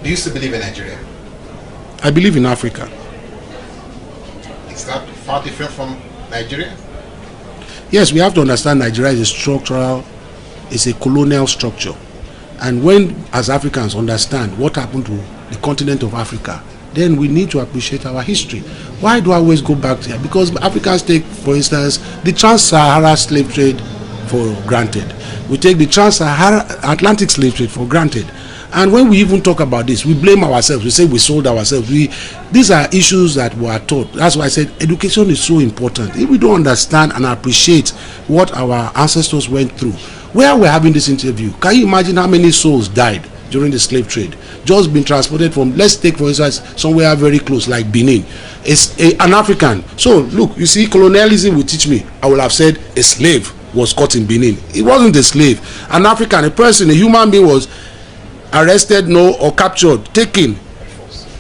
Do you still believe in Nigeria? I believe in Africa. Is that far different from Nigeria? Yes, we have to understand Nigeria is it's a colonial structure. And when, as Africans, understand what happened to the continent of Africa, then we need to appreciate our history. Why do I always go back there? Because Africans take, for instance, the Trans-Sahara slave trade for granted. We take the Trans-Sahara Atlantic slave trade for granted. And when we even talk about this, we blame ourselves. We say we sold ourselves. These are issues that we are taught. That's why I said education is so important. If we don't understand and appreciate what our ancestors went through, where we're having this interview, can you imagine how many souls died during the slave trade? Just been transported from, let's take for instance, somewhere very close like Benin. It's an African. So look, you see, colonialism will teach me. I will have said a slave was caught in Benin. It wasn't a slave. An African, a person, a human being was arrested, or captured, taken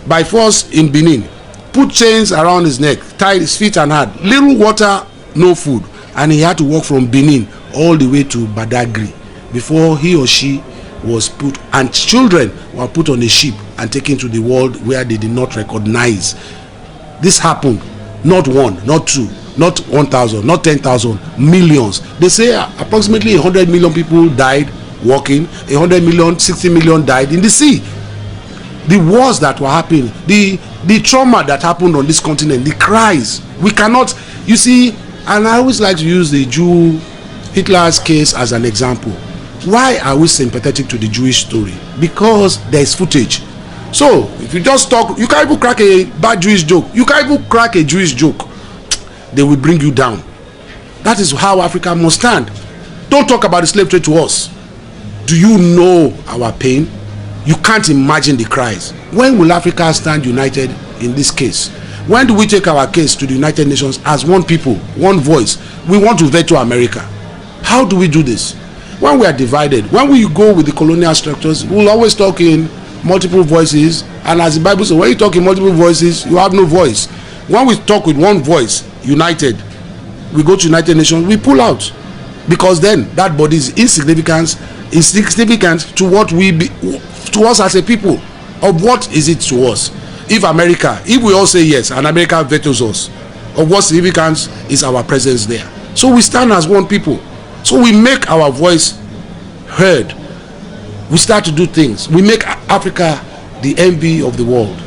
by force in Benin, put chains around his neck, tied his feet and hand, little water, no food, and he had to walk from Benin all the way to Badagry before he or she was put, and children were put on a ship and taken to the world where they did not recognize. This happened, not one, not two, not 1,000, not 10,000, millions. They say approximately 100 million people died walking, 100 million, 60 million died in the sea. The wars that were happening, the trauma that happened on this continent, the cries, we cannot, you see. And I always like to use the Hitler's case as an example. Why are we sympathetic to the Jewish story? Because there is footage. So if you just talk, you can't even crack a bad Jewish joke, you can't even crack a Jewish joke, they will bring you down. That is how Africa must stand. Don't talk about the slave trade to us. Do you know our pain? You can't imagine the cries. When will Africa stand united in this case? When do we take our case to the United Nations as one people, one voice? We want to veto America. How do we do this? When we are divided, when we go with the colonial structures, we'll always talk in multiple voices. And as the Bible says, when you talk in multiple voices, you have no voice. When we talk with one voice, united, we go to United Nations, we pull out. Because then that body is insignificant to what to us as a people. Of what is it to us? If we all say yes and America vetoes us, of what significance is our presence there? So we stand as one people. So we make our voice heard. We start to do things. We make Africa the envy of the world.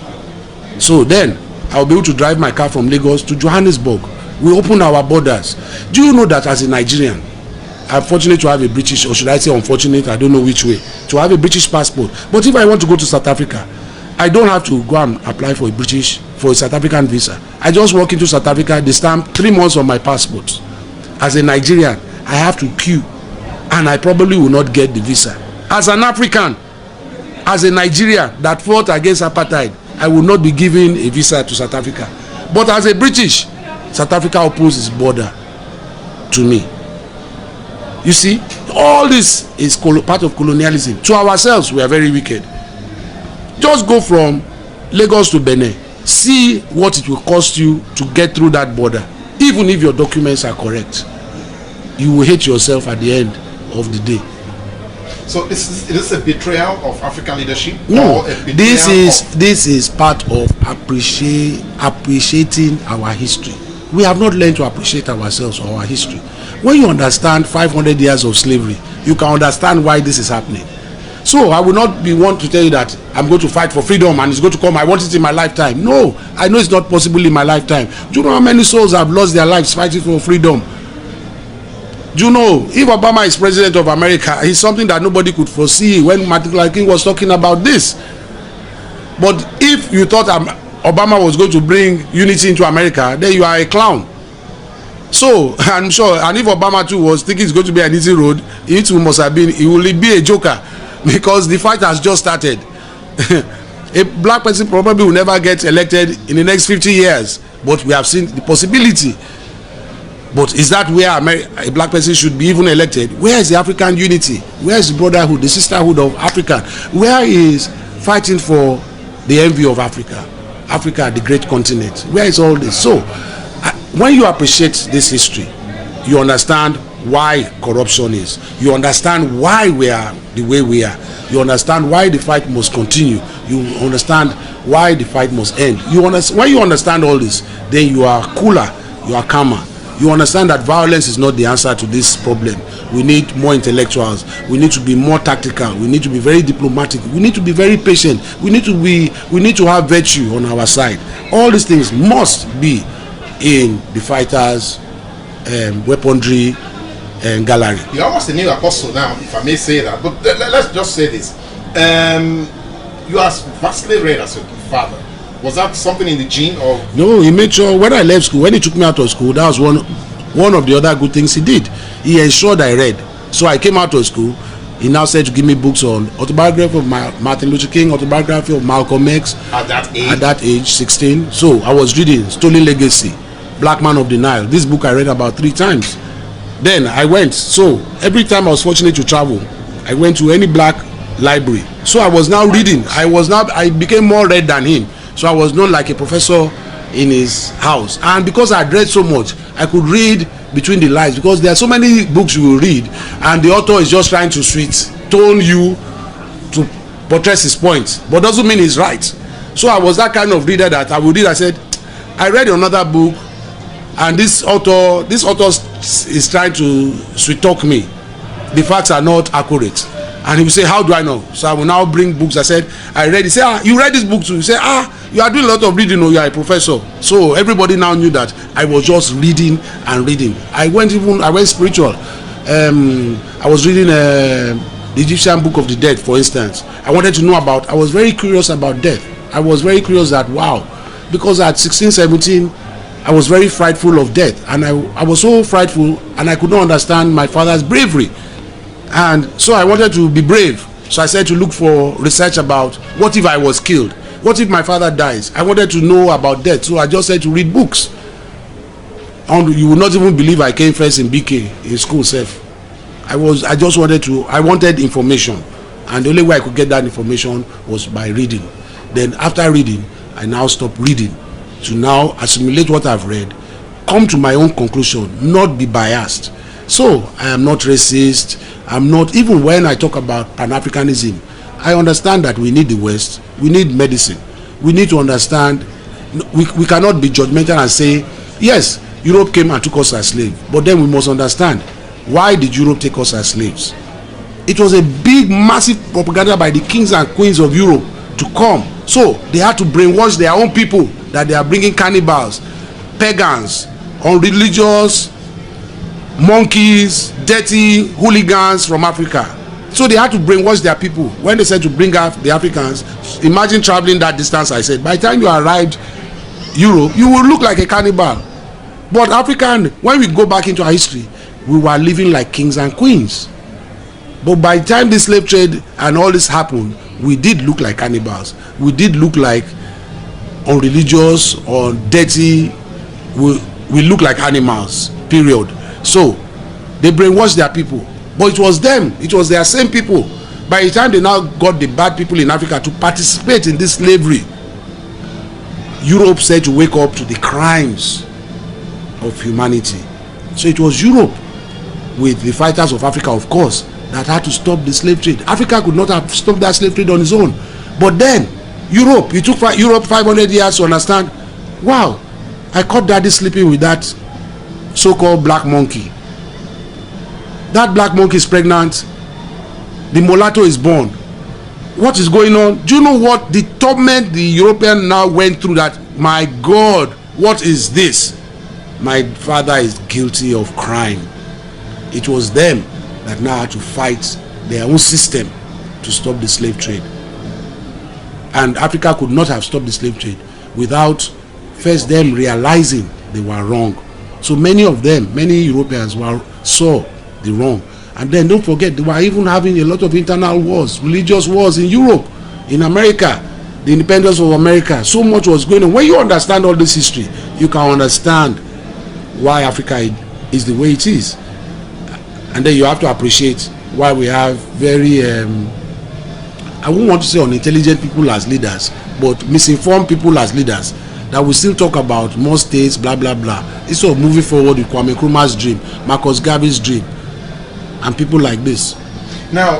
So then I'll be able to drive my car from Lagos to Johannesburg. We open our borders. Do you know that as a Nigerian, I'm fortunate to have a British, or should I say unfortunate, I don't know which way, to have a British passport. But if I want to go to South Africa, I don't have to go and apply for a South African visa. I just walk into South Africa, they stamp 3 months on my passport. As a Nigerian, I have to queue, and I probably will not get the visa. As an African, as a Nigerian that fought against apartheid, I will not be given a visa to South Africa. But as a British, South Africa opens its border to me. You see, all this is part of colonialism. To ourselves, we are very wicked. Just go from Lagos to Benin. See what it will cost you to get through that border. Even if your documents are correct, you will hate yourself at the end of the day. So is this a betrayal of African leadership? No, this is part of appreciating our history. We have not learned to appreciate ourselves or our history. When you understand 500 years of slavery, you can understand why this is happening. So I will not be one to tell you that I'm going to fight for freedom and it's going to come, I want it in my lifetime. No, I know it's not possible in my lifetime. Do you know how many souls have lost their lives fighting for freedom? Do you know, if Obama is president of America, it's something that nobody could foresee when Martin Luther King was talking about this. But if you thought Obama was going to bring unity into America, then you are a clown. So I'm sure, and if Obama too was thinking it's going to be an easy road, it must have been, it will be a joker, because the fight has just started. A black person probably will never get elected in the next 50 years, but we have seen the possibility. But is that where a black person should be even elected? Where is the African unity? Where is the brotherhood, the sisterhood of Africa? Where is fighting for the envy of Africa? Africa, the great continent. Where is all this? So when you appreciate this history, you understand why corruption is. You understand why we are the way we are. You understand why the fight must continue. You understand why the fight must end. When you understand all this, then you are cooler, you are calmer. You understand that violence is not the answer to this problem. We need more intellectuals. We need to be more tactical. We need to be very diplomatic. We need to be very patient. We need to have virtue on our side. All these things must be in the fighters' weaponry and gallery. You're almost a new apostle now, if I may say that. But let's just say this. You are vastly read as a father. Was that something in the gene, or? No, he made sure when I left school, when he took me out of school, that was one of the other good things he did. He ensured I read. So I came out of school. He now said to give me books on autobiography of Martin Luther King, autobiography of Malcolm X. At that age? At that age, 16. So I was reading Stolen Legacy, Black Man of the Nile. This book I read about 3 times. Then I went. So every time I was fortunate to travel, I went to any black library. So I was now reading. I became more read than him. So I was known like a professor in his house. And because I had read so much, I could read between the lines, because there are so many books you will read and the author is just trying to sweet tone you to portray his point, but doesn't mean he's right. So I was that kind of reader that I would read. I said, I read another book and this author is trying to sweet talk me. The facts are not accurate. And he will say, how do I know? So I will now bring books. I said, I read. He said, you read this book too? He said, you are doing a lot of reading, or you are a professor. So everybody now knew that I was just reading and reading. I went spiritual. I was reading the Egyptian Book of the Dead, for instance. I wanted to know I was very curious about death. I was very curious that, wow, because at 16, 17, I was very frightful of death. And I was so frightful, and I could not understand my father's bravery. And so I wanted to be brave. So I said to look for research about what if I was killed? What if my father dies? I wanted to know about death. So I just said to read books. And you will not even believe I came first in BK in school self. I wanted information. And the only way I could get that information was by reading. Then after reading, I now stopped reading to now assimilate what I've read, come to my own conclusion, not be biased. So I am not racist. I'm not, even when I talk about Pan-Africanism, I understand that we need the West. We need medicine. We need to understand. We cannot be judgmental and say, yes, Europe came and took us as slaves. But then we must understand, why did Europe take us as slaves? It was a big, massive propaganda by the kings and queens of Europe to come. So they had to brainwash their own people that they are bringing cannibals, pagans, unreligious, monkeys, dirty hooligans from Africa. So they had to brainwash their people. When they said to bring out the Africans, imagine traveling that distance. I said, by the time you arrived Europe, you will look like a cannibal. But African, when we go back into our history, we were living like kings and queens. But by the time the slave trade and all this happened, we did look like cannibals. We did look like unreligious or dirty. We look like animals, period. So they brainwashed their people. But it was them, it was their same people. By the time they now got the bad people in Africa to participate in this slavery, Europe said to wake up to the crimes of humanity. So it was Europe, with the fighters of Africa, of course, that had to stop the slave trade. Africa could not have stopped that slave trade on its own. But then, Europe, it took Europe 500 years to understand, wow, I caught daddy sleeping with that so-called black monkey. That black monkey is pregnant. The mulatto is born. What is going on? Do you know what the torment the European now went through? That, my God, what is this? My father is guilty of crime. It was them that now had to fight their own system to stop the slave trade. And Africa could not have stopped the slave trade without first them realizing they were wrong. So many of them, many Europeans saw the wrong. And then don't forget, they were even having a lot of internal wars, religious wars in Europe, in America, the independence of America. So much was going on. When you understand all this history, you can understand why Africa is the way it is. And then you have to appreciate why we have very, I won't want to say unintelligent people as leaders, but misinformed people as leaders. that we still talk about more states, blah blah blah, instead of moving forward with Kwame Nkrumah's dream, Marcus Garvey's dream, and people like this. Now,